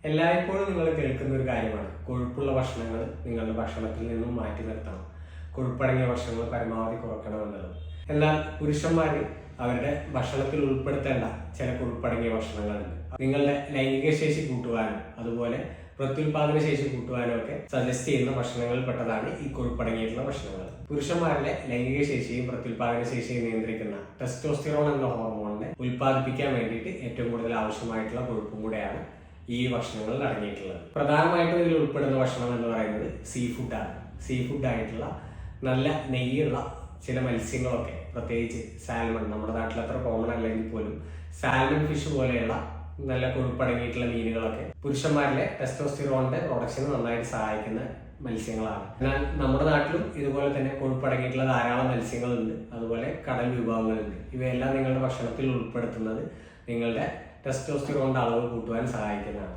എല്ലായ്പ്പോഴും നിങ്ങൾ കേൾക്കുന്ന ഒരു കാര്യമാണ്, കൊഴുപ്പുള്ള ഭക്ഷണങ്ങൾ നിങ്ങളുടെ ഭക്ഷണത്തിൽ നിന്നും മാറ്റി നിർത്തണം, കൊഴുപ്പടങ്ങിയ ഭക്ഷണങ്ങൾ പരമാവധി കുറയ്ക്കണമെന്നുള്ളത്. എന്നാൽ പുരുഷന്മാർ അവരുടെ ഭക്ഷണത്തിൽ ഉൾപ്പെടുത്തേണ്ട ചില കൊഴുപ്പടങ്ങിയ ഭക്ഷണങ്ങളുണ്ട്. നിങ്ങളുടെ ലൈംഗിക ശേഷി കൂട്ടുവാനും അതുപോലെ പ്രത്യുൽപാദന ശേഷി കൂട്ടുവാനും ഒക്കെ സജസ്റ്റ് ചെയ്യുന്ന ഭക്ഷണങ്ങളിൽ പെട്ടതാണ് ഈ കൊഴുപ്പടങ്ങിയിട്ടുള്ള ഭക്ഷണങ്ങൾ. പുരുഷന്മാരിലെ ലൈംഗിക ശേഷിയും പ്രത്യുൽപാദന ശേഷിയും നിയന്ത്രിക്കുന്ന ടെസ്റ്റോസ്റ്റിറോൺ എന്ന ഹോർമോണിനെ ഉൽപ്പാദിപ്പിക്കാൻ വേണ്ടിയിട്ട് ഏറ്റവും കൂടുതൽ ആവശ്യമായിട്ടുള്ള കൊഴുപ്പും കൂടെയാണ് ഈ ഭക്ഷണങ്ങളിൽ അടങ്ങിയിട്ടുള്ളത്. പ്രധാനമായിട്ടും ഇതിൽ ഉൾപ്പെടുന്ന ഭക്ഷണം എന്ന് പറയുന്നത് സീ ഫുഡാണ്. സീ ഫുഡായിട്ടുള്ള നല്ല നെയ്യുള്ള ചില മത്സ്യങ്ങളൊക്കെ, പ്രത്യേകിച്ച് സാൽമൺ, നമ്മുടെ നാട്ടിൽ അത്ര കോമൺ അല്ലെങ്കിൽ പോലും സാൽമൺ ഫിഷ് പോലെയുള്ള നല്ല കൊഴുപ്പടങ്ങിയിട്ടുള്ള മീനുകളൊക്കെ പുരുഷന്മാരിലെ ടെസ്റ്റോസ്റ്റിറോണിന്റെ പ്രൊഡക്ഷന് നന്നായിട്ട് സഹായിക്കുന്ന മത്സ്യങ്ങളാണ്. എന്നാൽ നമ്മുടെ നാട്ടിലും ഇതുപോലെ തന്നെ കൊഴുപ്പടങ്ങിയിട്ടുള്ള ധാരാളം മത്സ്യങ്ങളുണ്ട്, അതുപോലെ കടൽ വിഭവങ്ങളുണ്ട്. ഇവയെല്ലാം നിങ്ങളുടെ ഭക്ഷണത്തിൽ ഉൾപ്പെടുത്തുന്നത് നിങ്ങളുടെ ടെസ്റ്റോസ്റ്റിറോണിന്റെ അളവ് കൂട്ടുവാൻ സഹായിക്കുന്നതാണ്.